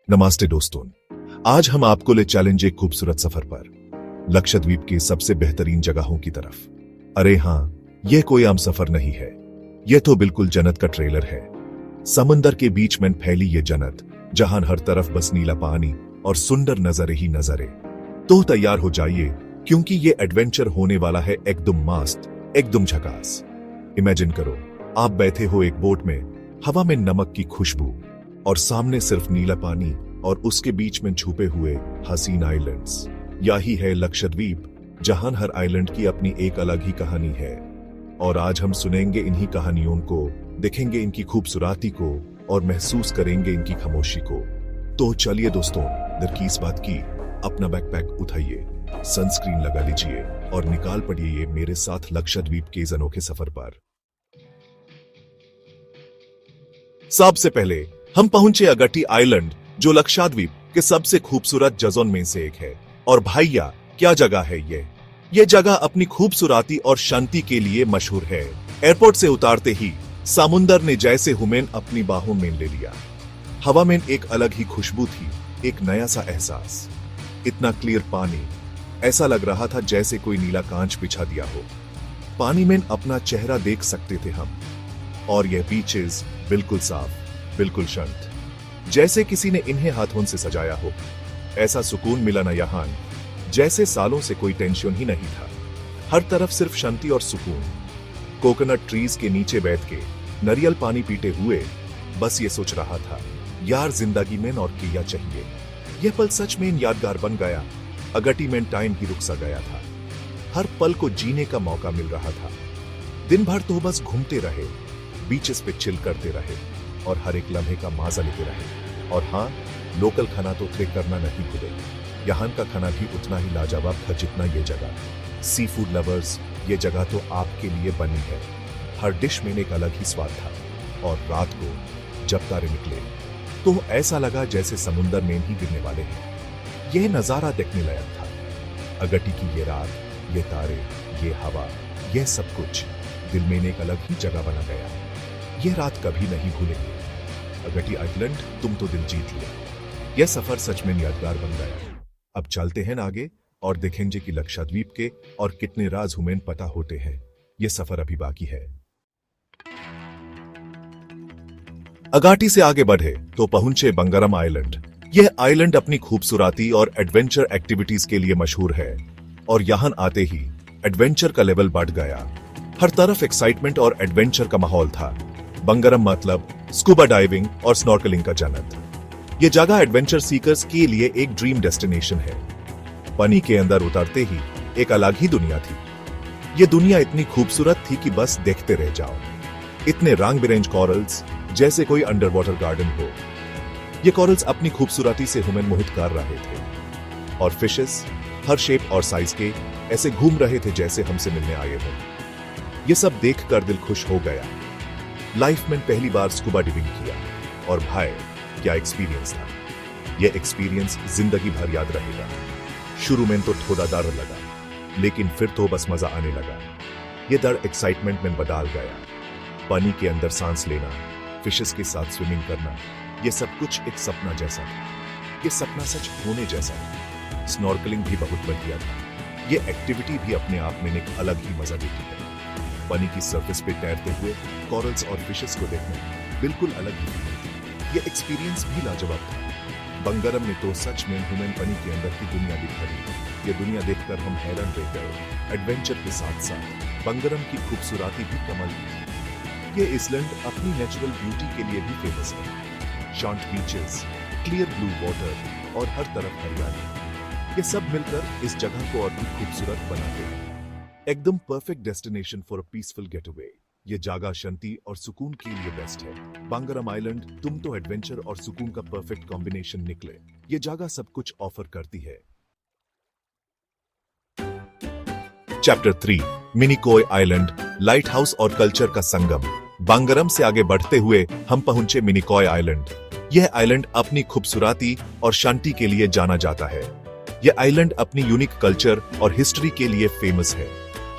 नमस्ते दोस्तों, आज हम आपको ले चलेंगे एक खूबसूरत सफर पर लक्षद्वीप की सबसे बेहतरीन जगहों की तरफ। अरे हाँ, यह कोई आम सफर नहीं है, यह तो बिल्कुल जन्नत का ट्रेलर है। समंदर के बीच में फैली ये जन्नत, जहां हर तरफ बस नीला पानी और सुंदर नजारे ही नजारे। तो तैयार हो जाइए, क्योंकि ये एडवेंचर होने वाला है एकदम मस्त, एकदम झकास। इमेजिन करो, आप बैठे हो एक बोट में, हवा में नमक की खुशबू और सामने सिर्फ नीला पानी और उसके बीच में छुपे हुए हसीन आइलैंड्स। यही है लक्षद्वीप, जहां हर आइलैंड की अपनी एक अलग ही कहानी है। और आज हम सुनेंगे इन्हीं कहानियों को, देखेंगे इनकी खूबसूरती को और महसूस करेंगे इनकी खामोशी को। तो चलिए दोस्तों, देर की इस बात की, अपना बैकपैक उठाइए, सनस्क्रीन लगा लीजिए और निकाल पड़िए मेरे साथ लक्षद्वीप के इस अनोखे सफर पर। सबसे पहले हम पहुंचे अगट्टी आइलैंड, जो लक्षद्वीप के सबसे खूबसूरत जगहों में से एक है। और भैया, क्या जगह है ये जगह अपनी खूबसूरती और शांति के लिए मशहूर है। एयरपोर्ट से उतारते ही समुंदर ने जैसे हमें अपनी बाहों में ले लिया। हवा में एक अलग ही खुशबू थी, एक नया सा एहसास। इतना क्लियर पानी, ऐसा लग रहा था जैसे कोई नीला कांच बिछा दिया हो। पानी में अपना चेहरा देख सकते थे हम, और यह बीचेस बिल्कुल साफ, बिल्कुल शांत, जैसे किसी ने इन्हें हाथों से सजाया हो। ऐसा सुकून मिला ना यहाँ, जैसे सालों से कोई टेंशन ही नहीं था। हर तरफ सिर्फ शांति और सुकून। कोकोनट ट्रीज के नीचे बैठ के नारियल पानी पीते हुए बस ये सोच रहा था, यार जिंदगी में और क्या चाहिए। यह पल सच में यादगार बन गया। अगट्टी में टाइम ही रुक सा गया था। हर पल को जीने का मौका मिल रहा था। दिन भर तो बस घूमते रहे, बीचेस पे चिल करते रहे और हर एक लम्हे का मजा लेते रहे। और हाँ, लोकल खाना तो ट्राई करना नहीं भूले। यहाँ का खाना भी उतना ही लाजवाब था जितना ये जगह। सी फूड लवर्स, ये जगह तो आपके लिए बनी है। हर डिश में एक अलग ही स्वाद था। और रात को जब तारे निकले तो ऐसा लगा जैसे समुंदर में ही गिरने वाले हैं। यह नजारा देखने लायक था। अगट्टी की ये रात, ये तारे, ये हवा, यह सब कुछ दिल में एक अलग ही जगह बना गया। यह रात कभी नहीं भूलेंगे। अगट्टी आइलैंड, तुम तो दिल जीत लिया। यह सफर सच में यादगार बन गया। अब चलते हैं आगे और देखेंगे कि लक्षद्वीप के और कितने राज हमें पता होते हैं। यह सफर अभी बाकी है। अगाटी से आगे बढ़े तो पहुंचे बंगरम आइलैंड। यह आइलैंड अपनी खूबसूरती और एडवेंचर एक्टिविटीज के लिए मशहूर है। और यहां आते ही एडवेंचर का लेवल बढ़ गया। हर तरफ एक्साइटमेंट और एडवेंचर का माहौल था। बंगरम मतलब स्कूबा डाइविंग और स्नॉर्कलिंग का जन्नत। यह जगह एडवेंचर सीकर्स के लिए एक ड्रीम डेस्टिनेशन है। पानी के अंदर उतरते ही एक अलग ही दुनिया थी। यह दुनिया इतनी खूबसूरत थी कि बस देखते रह जाओ। इतने रंग बिरंगे कॉरल्स, जैसे कोई अंडर वाटर गार्डन हो। ये कॉरल्स अपनी खूबसूरती से हमें मोहित कर रहे थे। और फिशेस हर शेप और साइज के ऐसे घूम रहे थे जैसे हमसे मिलने आए हो। ये सब देखकर दिल खुश हो गया। लाइफ में पहली बार स्कूबा डाइविंग किया, और भाई क्या एक्सपीरियंस था। यह एक्सपीरियंस जिंदगी भर याद रहेगा। शुरू में तो थोड़ा डर लगा, लेकिन फिर तो बस मजा आने लगा। यह डर एक्साइटमेंट में बदल गया। पानी के अंदर सांस लेना, फिशेस के साथ स्विमिंग करना, यह सब कुछ एक सपना जैसा था। यह सपना सच होने जैसा था। स्नॉर्कलिंग भी बहुत बढ़िया था। यह एक्टिविटी भी अपने आप में एक अलग ही मजा देती है। पानी की सरफेस पे तैरते हुए कॉरल्स और फिशेस को देखना बिल्कुल अलग ही थी। यह एक्सपीरियंस भी लाजवाब था। बंगरम में तो सच में हमें पानी के अंदर की दुनिया दिखाई। यह दुनिया देखकर हम हैरान रह गए। एडवेंचर के साथ साथ बंगरम की खूबसूरती भी कमाल की थी। यह आइलैंड अपनी नेचुरल ब्यूटी के लिए भी फेमस है। शांत बीचेस, क्लियर ब्लू वाटर और हर तरफ हरियाली, ये सब मिलकर इस जगह को और भी खूबसूरत बनाते हैं। एकदम perfect destination for a peaceful getaway. ये जगह शांति और सुकून के लिए बेस्ट है। बंगरम आइलैंड, तुम तो एडवेंचर और सुकून का परफेक्ट कॉम्बिनेशन निकले। ये जगह सब कुछ ऑफर करती है। Chapter 3, Minicoy island, light house और कल्चर का संगम। बंगरम से आगे बढ़ते हुए हम पहुंचे मिनिकॉय आइलैंड। यह आइलैंड अपनी खूबसूरती और शांति के लिए जाना जाता है। यह आइलैंड अपनी यूनिक कल्चर और हिस्ट्री के लिए फेमस है।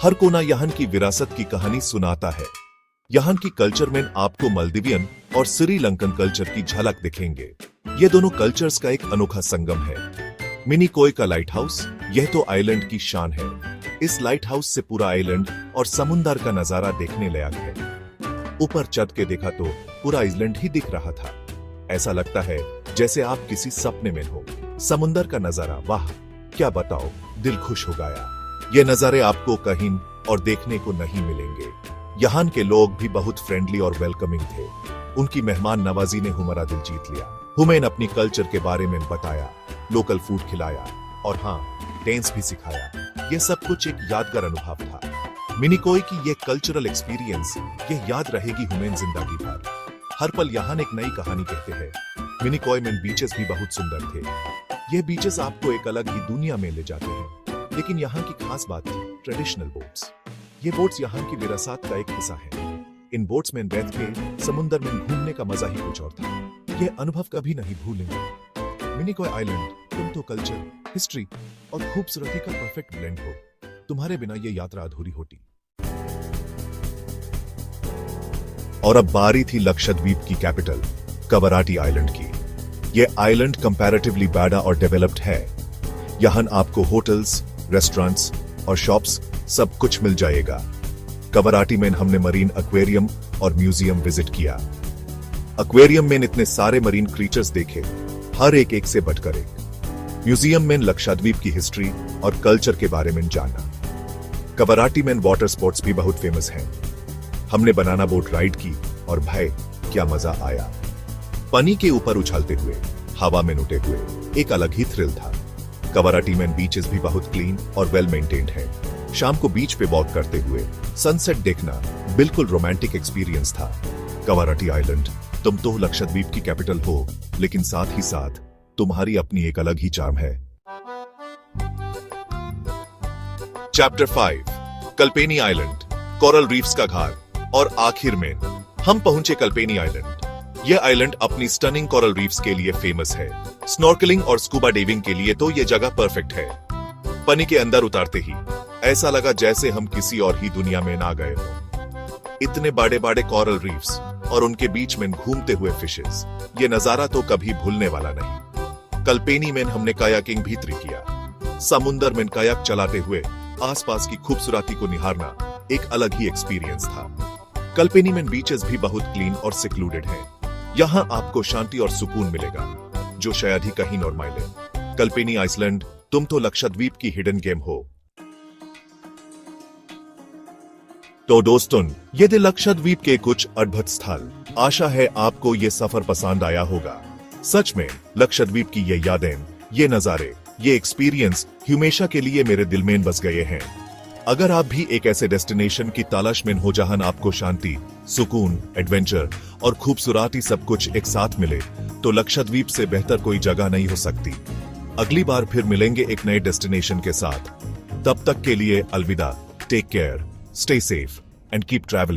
हर कोना यहाँ की विरासत की कहानी सुनाता है। यहाँ की कल्चर में आपको मालदीवियन और श्रीलंकन कल्चर की झलक दिखेंगे। ये दोनों कल्चर्स का एक अनोखा संगम है। मिनिकोय का लाइट हाउस, यह तो आइलैंड की शान है। इस लाइट हाउस से पूरा आइलैंड और समुंदर का नजारा देखने लायक है। ऊपर छत के देखा तो पूरा आइलैंड ही दिख रहा था। ऐसा लगता है जैसे आप किसी सपने में हो। समुंदर का नजारा, वाह क्या बताओ, दिल खुश हो गया। ये नजारे आपको कहीं और देखने को नहीं मिलेंगे। यहाँ के लोग भी बहुत फ्रेंडली और वेलकमिंग थे। उनकी मेहमान नवाजी ने हमारा दिल जीत लिया। हुमैन अपनी कल्चर के बारे में बताया, लोकल फूड खिलाया और हाँ, डांस भी सिखाया। यह सब कुछ एक यादगार अनुभव था। मिनिकोय की ये कल्चरल एक्सपीरियंस ये याद रहेगी हुमैन जिंदगी भर। हर पल यहाँ एक नई कहानी कहते हैं। मिनिकोय में बीचेस भी बहुत सुंदर थे। ये बीचेस आपको एक अलग ही दुनिया में ले जाते हैं। लेकिन यहाँ की खास बात थी ट्रेडिशनल बोट्स। ये बोट्स यहाँ की विरासत का एक हिस्सा है। इन बोट्स में बैठ के समुद्र में घूमने का मजा ही कुछ और था। ये अनुभव कभी नहीं भूलेंगे। मिनिकोय आइलैंड, तुम तो कल्चर, हिस्ट्री और खूबसूरती का परफेक्ट ब्लेंड हो। तुम्हारे बिना ये यात्रा अधूरी होती। और अब बारी थी लक्षद्वीप की कैपिटल कवराटी आइलैंड की। ये आइलैंड कंपैरेटिवली बड़ा और डेवलप्ड है। यहाँ आपको होटल्स, रेस्टोरेंट्स और शॉप्स सब कुछ मिल जाएगा। कवराटी में हमने मरीन एक्वेरियम और म्यूजियम विजिट किया। एक्वेरियम में इतने सारे मरीन क्रीचर्स देखे, हर एक से बढ़कर एक। म्यूजियम में लक्षद्वीप की हिस्ट्री और कल्चर के बारे में जाना। कवराटी में वाटर स्पोर्ट्स भी बहुत फेमस हैं। हमने बनाना बोट राइड की और भाई क्या मजा आया। पानी के ऊपर उछलते हुए, हवा में उड़ते हुए एक अलग ही थ्रिल था। कवराटी में बीचेस भी बहुत क्लीन और वेल मेंटेन्ड है। शाम को बीच पे वॉक करते हुए सनसेट देखना बिल्कुल रोमांटिक एक्सपीरियंस था। कवराटी आइलैंड, तुम तो लक्षद्वीप की कैपिटल हो, लेकिन साथ ही साथ तुम्हारी अपनी एक अलग ही चार्म है। Chapter 5, Kalpeni island, coral reefs का घर। और आखिर में हम पहुंचे कल्पेनी आइलैंड। यह आइलैंड अपनी स्टनिंग कोरल रीफ्स के लिए फेमस है। स्नॉर्कलिंग और स्कूबा डाइविंग के लिए तो यह जगह परफेक्ट है। पानी के अंदर उतारते ही ऐसा लगा जैसे हम किसी और ही दुनिया में ना गए हो। इतने बड़े बड़े कोरल रीफ्स और उनके बीच में घूमते हुए फिशेस, ये नजारा तो कभी भूलने वाला नहीं। कल्पेनी में हमने कायाकिंग भी किया। समुंदर में कायाक चलाते हुए आसपास की खूबसूरती को निहारना एक अलग ही एक्सपीरियंस था। कल्पेनी में बीचेस भी बहुत क्लीन और सिक्लूडेड हैं। यहाँ आपको शांति और सुकून मिलेगा, जो शायद ही कहीं और मिले। कल्पेनी आइसलैंड, तुम तो लक्षद्वीप की हिडन गेम हो। तो दोस्तों, ये थे लक्षद्वीप के कुछ अद्भुत स्थल। आशा है आपको ये सफर पसंद आया होगा। सच में लक्षद्वीप की ये यादें, ये नजारे, ये एक्सपीरियंस हमेशा के लिए मेरे दिल में बस गए हैं। अगर आप भी एक ऐसे डेस्टिनेशन की तलाश में हो जहां आपको शांति, सुकून, एडवेंचर और खूबसूरती सब कुछ एक साथ मिले, तो लक्षद्वीप से बेहतर कोई जगह नहीं हो सकती। अगली बार फिर मिलेंगे एक नए डेस्टिनेशन के साथ। तब तक के लिए अलविदा। Take care, stay safe, and keep traveling.